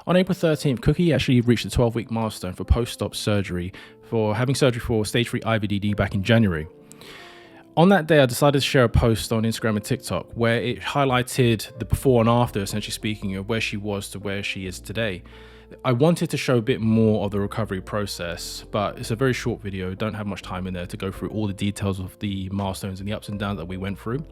On April 13th, Cookie actually reached the 12-week milestone for post-op surgery for having surgery for stage 3 IVDD back in January. On that day, I decided to share a post on Instagram and TikTok where it highlighted the before and after, essentially speaking, of where she was to where she is today. I wanted to show a bit more of the recovery process, but it's a very short video. Don't have much time in there to go through all the details of the milestones and the ups and downs that we went through.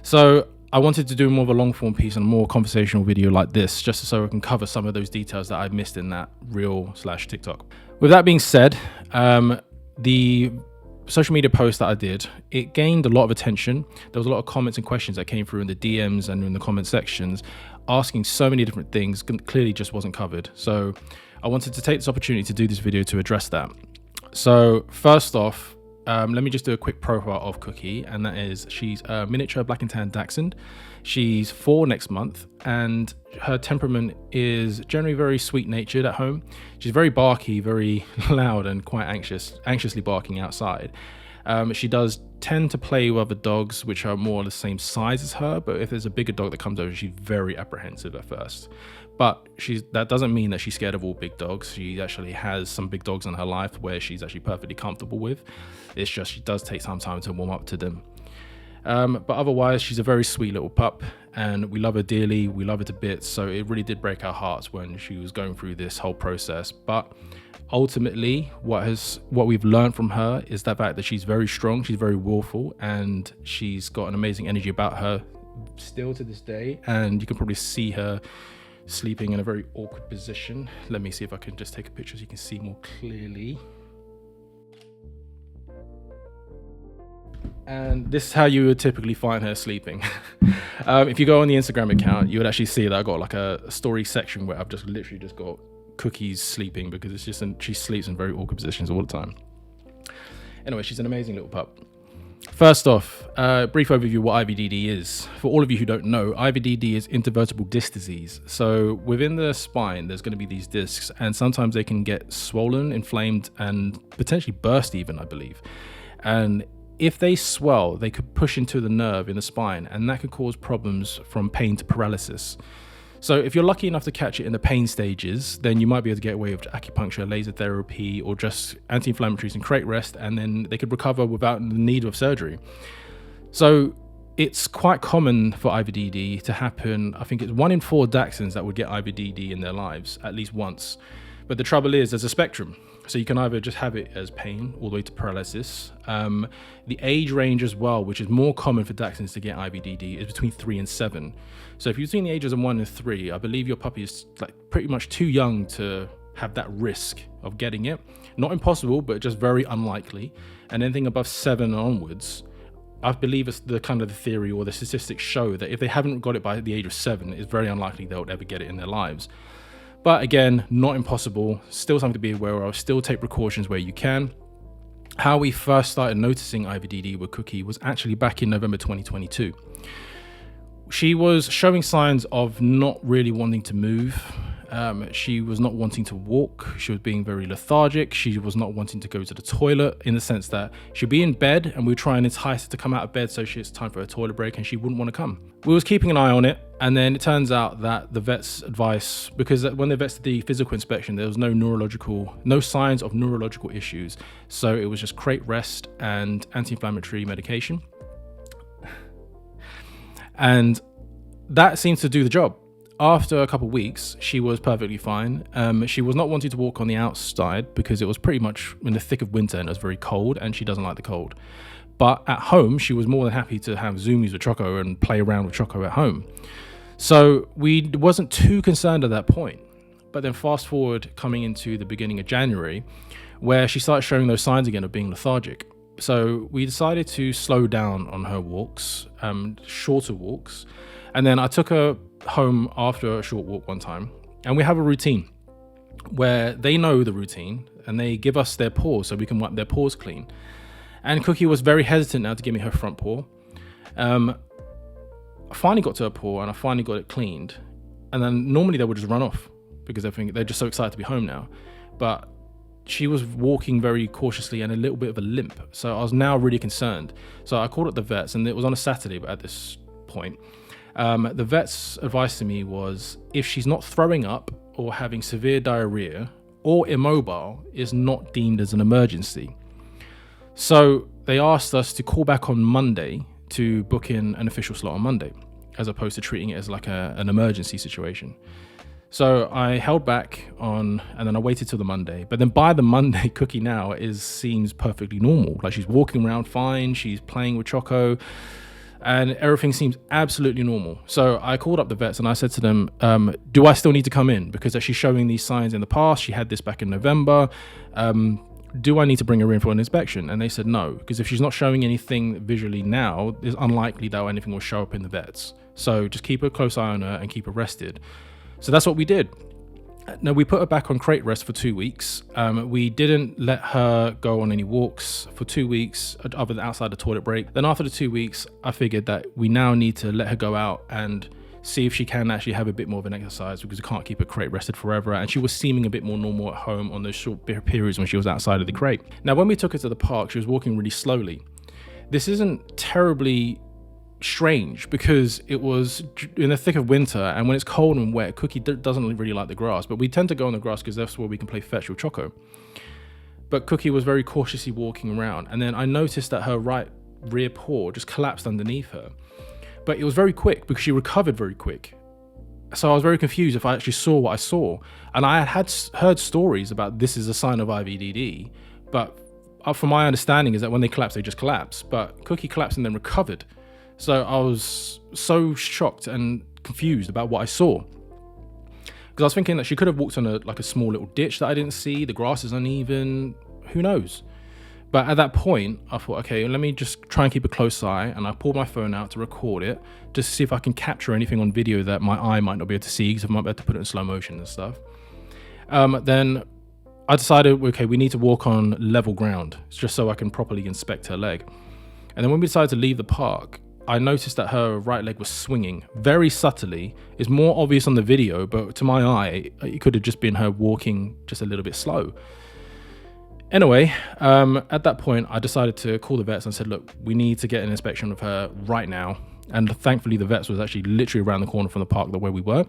So I wanted to do more of a long form piece and a more conversational video like this, just so I can cover some of those details that I missed in that reel/TikTok. With that being said, the social media post that I did, it gained a lot of attention. There was a lot of comments and questions that came through in the DMs and in the comment sections, asking so many different things, clearly just wasn't covered. So I wanted to take this opportunity to do this video to address that. So first off, let me just do a quick profile of Cookie, and that is she's a miniature black and tan Dachshund. She's 4 next month, and her temperament is generally very sweet natured at home. She's very barky, very loud, and quite anxiously barking outside. She does tend to play with other dogs which are more the same size as her, but if there's a bigger dog that comes over, she's very apprehensive at first. But that doesn't mean that she's scared of all big dogs. She actually has some big dogs in her life where she's actually perfectly comfortable with. It's just she does take some time to warm up to them. But otherwise, she's a very sweet little pup, and we love her dearly. We love her to bits. So it really did break our hearts when she was going through this whole process. But ultimately, what we've learned from her is the fact that she's very strong, she's very willful, and she's got an amazing energy about her still to this day. And you can probably see her sleeping in a very awkward position. Let me see if I can just take a picture so you can see more clearly. And this is how you would typically find her sleeping. If you go on the Instagram account, you would actually see that I got like a story section where I've just literally just got Cookies sleeping, because it's just she sleeps in very awkward positions all the time. Anyway, she's an amazing little pup. First off, brief overview of what IVDD is. For all of you who don't know, IVDD is intervertebral disc disease. So within the spine, there's going to be these discs, and sometimes they can get swollen, inflamed, and potentially burst even, I believe. And if they swell, they could push into the nerve in the spine, and that could cause problems from pain to paralysis. So if you're lucky enough to catch it in the pain stages, then you might be able to get away with acupuncture, laser therapy, or just anti-inflammatories and create rest, and then they could recover without the need of surgery. So it's quite common for IVDD to happen. I think it's 1 in 4 Dachshunds that would get IVDD in their lives at least once. But the trouble is there's a spectrum. So you can either just have it as pain all the way to paralysis. The age range as well, which is more common for Dachshunds to get IVDD, is between 3 and 7. So if you're between the ages of 1 and 3, I believe your puppy is like pretty much too young to have that risk of getting it. Not impossible, but just very unlikely. And anything above 7 onwards, I believe it's the kind of the theory or the statistics show that if they haven't got it by the age of 7, it's very unlikely they'll ever get it in their lives. But again, not impossible, still something to be aware of, still take precautions where you can. How we first started noticing IVDD with Cookie was actually back in November 2022. She was showing signs of not really wanting to move. She was not wanting to walk. She was being very lethargic. She was not wanting to go to the toilet, in the sense that she'd be in bed and we would try and entice her to come out of bed so it's time for a toilet break, and she wouldn't want to come. We was keeping an eye on it, and then it turns out that the vet's advice, because when the vets did the physical inspection, there was no signs of neurological issues. So it was just crate rest and anti-inflammatory medication. And that seems to do the job. After a couple of weeks, she was perfectly fine. She was not wanting to walk on the outside because it was pretty much in the thick of winter and it was very cold, and she doesn't like the cold. But at home, she was more than happy to have zoomies with Choco and play around with Choco at home. So we wasn't too concerned at that point. But then fast forward coming into the beginning of January, where she started showing those signs again of being lethargic. So we decided to slow down on her walks, shorter walks. And then I took her home after a short walk one time, and we have a routine where they know the routine and they give us their paws so we can wipe their paws clean. And Cookie was very hesitant now to give me her front paw. I finally got to her paw and I finally got it cleaned. And then normally they would just run off because they're just so excited to be home now. But she was walking very cautiously and a little bit of a limp. So I was now really concerned. So I called up the vets, and it was on a Saturday, but at this point, the vet's advice to me was, if she's not throwing up or having severe diarrhea or immobile is not deemed as an emergency. So they asked us to call back on Monday to book in an official slot on Monday, as opposed to treating it as like an emergency situation. So I held back on, and then I waited till the Monday. But then by the Monday, Cookie now seems perfectly normal. Like, she's walking around fine, she's playing with Choco, and everything seems absolutely normal. So I called up the vets and I said to them, do I still need to come in? Because she's showing these signs in the past. She had this back in November. Do I need to bring her in for an inspection? And they said no, because if she's not showing anything visually now, it's unlikely that anything will show up in the vets. So just keep a close eye on her and keep her rested. So that's what we did. Now, we put her back on crate rest for 2 weeks. We didn't let her go on any walks for 2 weeks, other than outside the toilet break. Then after the 2 weeks, I figured that we now need to let her go out and see if she can actually have a bit more of an exercise, because we can't keep her crate rested forever. And she was seeming a bit more normal at home on those short periods when she was outside of the crate. Now, when we took her to the park, she was walking really slowly. This isn't terribly strange, because it was in the thick of winter, and when it's cold and wet, Cookie doesn't really like the grass, but we tend to go on the grass because that's where we can play fetch with Choco. But Cookie was very cautiously walking around, and then I noticed that her right rear paw just collapsed underneath her, but it was very quick because she recovered very quick. So I was very confused if I actually saw what I saw, and I had heard stories about this is a sign of IVDD, but from my understanding is that when they collapse, they just collapse. But Cookie collapsed and then recovered. So I was so shocked and confused about what I saw, because I was thinking that she could have walked on a small little ditch that I didn't see. The grass is uneven, who knows? But at that point, I thought, okay, let me just try and keep a close eye. And I pulled my phone out to record it, just to see if I can capture anything on video that my eye might not be able to see, because I might be able to put it in slow motion and stuff. Then I decided, okay, we need to walk on level ground, just so I can properly inspect her leg. And then when we decided to leave the park, I noticed that her right leg was swinging very subtly. It's more obvious on the video, but to my eye, it could have just been her walking just a little bit slow. Anyway, at that point, I decided to call the vets and said, look, we need to get an inspection of her right now. And thankfully, the vets was actually literally around the corner from the park where we were.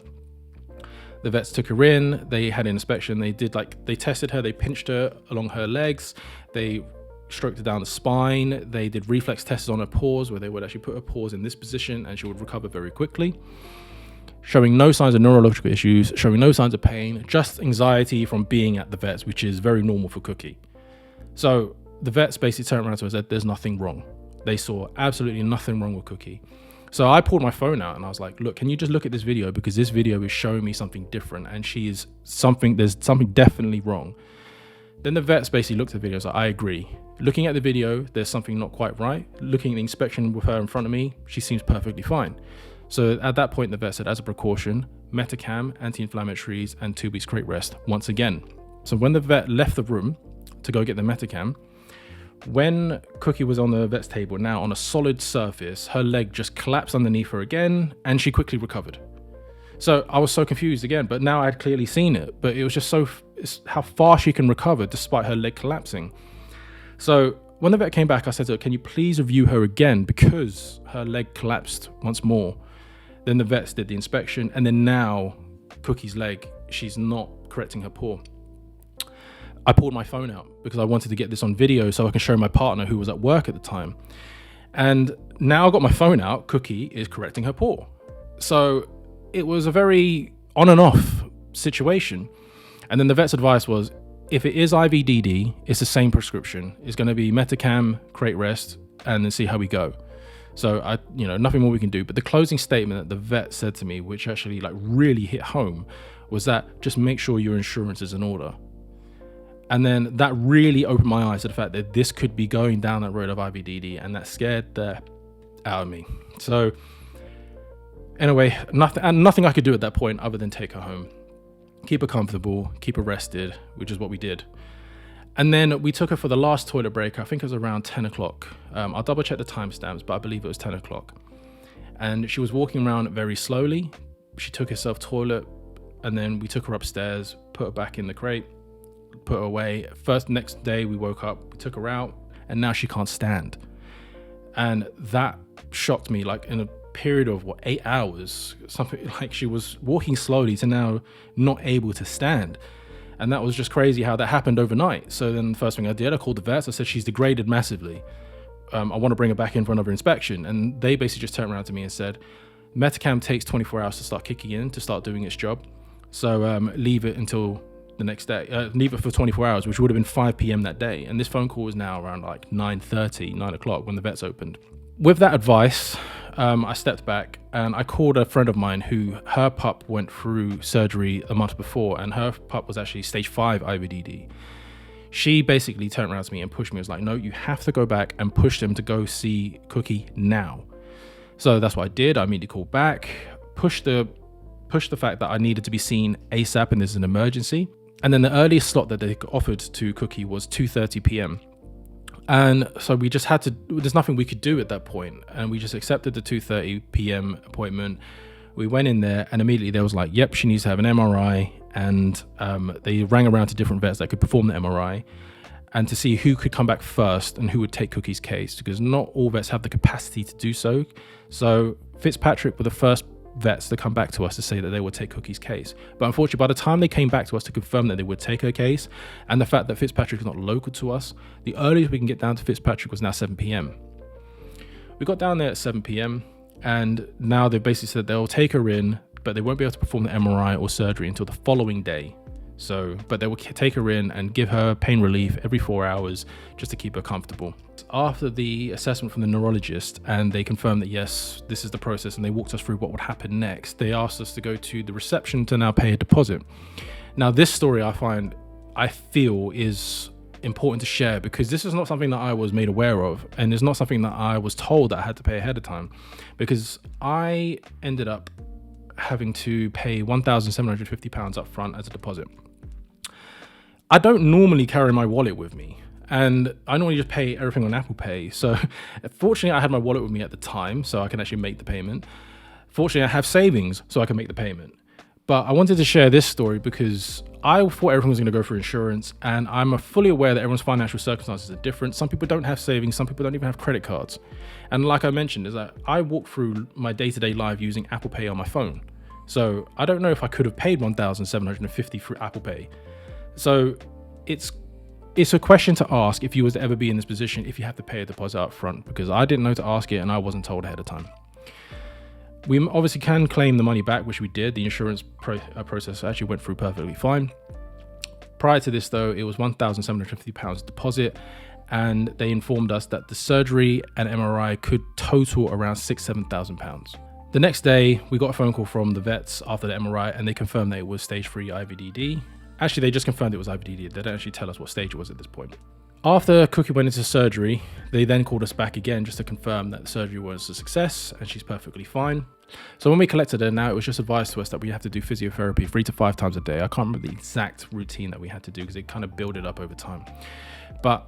The vets took her in, they had an inspection, they tested her, they pinched her along her legs, they stroked her down the spine, they did reflex tests on her paws, where they would actually put her paws in this position and she would recover very quickly, showing no signs of neurological issues, showing no signs of pain, just anxiety from being at the vets, which is very normal for Cookie. So the vets basically turned around to us and said, there's nothing wrong. They saw absolutely nothing wrong with Cookie. So I pulled my phone out and I was like, look, can you just look at this video, because this video is showing me something different, and there's something definitely wrong. Then the vets basically looked at the video and was like, I agree. Looking at the video, there's something not quite right. Looking at the inspection with her in front of me, she seems perfectly fine. So at that point, the vet said, as a precaution, Metacam, anti-inflammatories, and 2 weeks crate rest once again. So when the vet left the room to go get the Metacam, when Cookie was on the vet's table, now on a solid surface, her leg just collapsed underneath her again, and she quickly recovered. So I was so confused again, but now I'd clearly seen it, but it was just it's how far she can recover despite her leg collapsing. So when the vet came back, I said to her, can you please review her again, because her leg collapsed once more. Then the vets did the inspection, and then now Cookie's leg, she's not correcting her paw. I pulled my phone out because I wanted to get this on video so I can show my partner, who was at work at the time. And now I've got my phone out, Cookie is correcting her paw. So it was a very on and off situation. And then the vet's advice was, if it is IVDD, it's the same prescription. It's going to be Metacam, crate rest, and then see how we go. So nothing more we can do. But the closing statement that the vet said to me, which actually really hit home, was that just make sure your insurance is in order. And then that really opened my eyes to the fact that this could be going down that road of IVDD, and that scared the out of me. So anyway, nothing I could do at that point other than take her home, keep her comfortable, keep her rested, which is what we did. And then we took her for the last toilet break. I think it was around 10 o'clock. I'll double check the timestamps, but I believe it was 10 o'clock. And she was walking around very slowly. She took herself toilet, and then we took her upstairs, put her back in the crate, put her away. Next day we woke up, we took her out, and now she can't stand. And that shocked me in a period of 8 hours, something like she was walking slowly to now not able to stand. And that was just crazy how that happened overnight. So then the first thing I did, I called the vets. I said, she's degraded massively. I want to bring her back in for another inspection. And they basically just turned around to me and said, Metacam takes 24 hours to start kicking in, to start doing its job. So leave it until the next day, leave it for 24 hours, which would have been 5 p.m. that day. And this phone call was now around like 9:30, 9 o'clock when the vets opened. With that advice, I stepped back and I called a friend of mine who her pup went through surgery a month before, and her pup was actually stage 5 IVDD. She basically turned around to me and pushed me. It was like, no, you have to go back and push them to go see Cookie now. So that's what I did. I immediately called back, pushed the fact that I needed to be seen ASAP and this is an emergency. And then the earliest slot that they offered to Cookie was 2:30 p.m. And so we just had to, there's nothing we could do at that point. And we just accepted the 2:30 p.m. appointment. We went in there and immediately they was like, yep, she needs to have an MRI. And they rang around to different vets that could perform the MRI and to see who could come back first and who would take Cookie's case, because not all vets have the capacity to do so. So Fitzpatrick were the first vets to come back to us to say that they would take Cookie's case. But unfortunately, by the time they came back to us to confirm that they would take her case, and the fact that Fitzpatrick is not local to us, the earliest we can get down to Fitzpatrick was now 7 p.m. We got down there at 7 p.m. and now they basically said they'll take her in, but they won't be able to perform the MRI or surgery until the following day. So, but they will take her in and give her pain relief every 4 hours just to keep her comfortable. After the assessment from the neurologist and they confirmed that yes, this is the process, and they walked us through what would happen next, they asked us to go to the reception to now pay a deposit. Now this story I feel is important to share, because this is not something that I was made aware of, and it's not something that I was told that I had to pay ahead of time, because I ended up having to pay £1,750 up front as a deposit. I don't normally carry my wallet with me, and I normally just pay everything on Apple Pay. So fortunately I had my wallet with me at the time, so I can actually make the payment. Fortunately I have savings, so I can make the payment. But I wanted to share this story because I thought everything was going to go for insurance, and I'm fully aware that everyone's financial circumstances are different. Some people don't have savings, some people don't even have credit cards. And like I mentioned, is that I walk through my day-to-day life using Apple Pay on my phone. So I don't know if I could have paid $1,750 through Apple Pay. So it's a question to ask if you was to ever be in this position, if you have to pay a deposit up front, because I didn't know to ask it and I wasn't told ahead of time. We obviously can claim the money back, which we did. The insurance process actually went through perfectly fine. Prior to this though, it was £1,750 deposit, and they informed us that the surgery and MRI could total around £6,000–7,000. The next day, we got a phone call from the vets after the MRI, and they confirmed that it was stage 3 IVDD. Actually, they just confirmed it was IVDD. They don't actually tell us what stage it was at this point. After Cookie went into surgery, they then called us back again just to confirm that the surgery was a success and she's perfectly fine. So when we collected her now, it was just advised to us that we have to do physiotherapy 3 to 5 times a day. I can't remember the exact routine that we had to do because it kind of built it up over time. But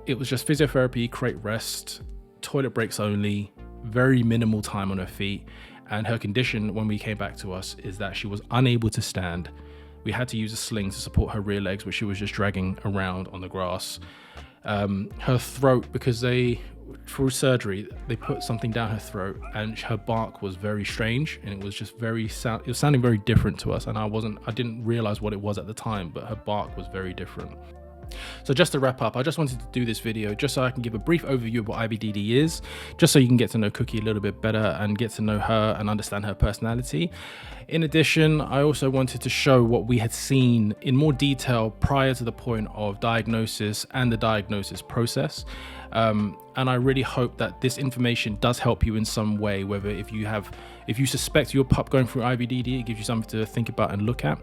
it was just physiotherapy, create rest, toilet breaks only, very minimal time on her feet. And her condition when we came back to us is that she was unable to stand. We had to use a sling to support her rear legs, which she was just dragging around on the grass. Her throat, because through surgery, they put something down her throat, and her bark was very strange, and it was just it was sounding very different to us, and I didn't realize what it was at the time, but her bark was very different. So just to wrap up, I just wanted to do this video just so I can give a brief overview of what IVDD is, just so you can get to know Cookie a little bit better and get to know her and understand her personality. In addition, I also wanted to show what we had seen in more detail prior to the point of diagnosis and the diagnosis process. And I really hope that this information does help you in some way, whether if you suspect your pup going through IVDD, it gives you something to think about and look at.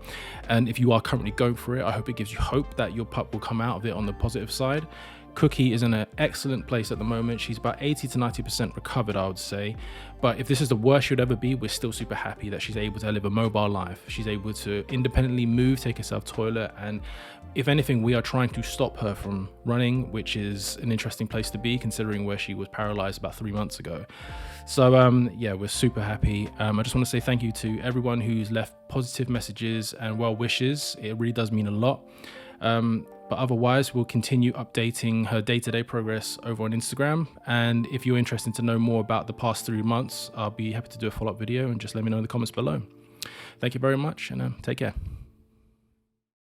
And if you are currently going through it, I hope it gives you hope that your pup will come out of it on the positive side. Cookie is in an excellent place at the moment. She's about 80 to 90% recovered, I would say. But if this is the worst she'd ever be, we're still super happy that she's able to live a mobile life. She's able to independently move, take herself to the toilet, and if anything, we are trying to stop her from running, which is an interesting place to be considering where she was paralyzed about 3 months ago. So yeah, we're super happy. I just want to say thank you to everyone who's left positive messages and well wishes. It really does mean a lot. But otherwise, we'll continue updating her day-to-day progress over on Instagram. And if you're interested to know more about the past 3 months, I'll be happy to do a follow-up video, and just let me know in the comments below. Thank you very much, and take care.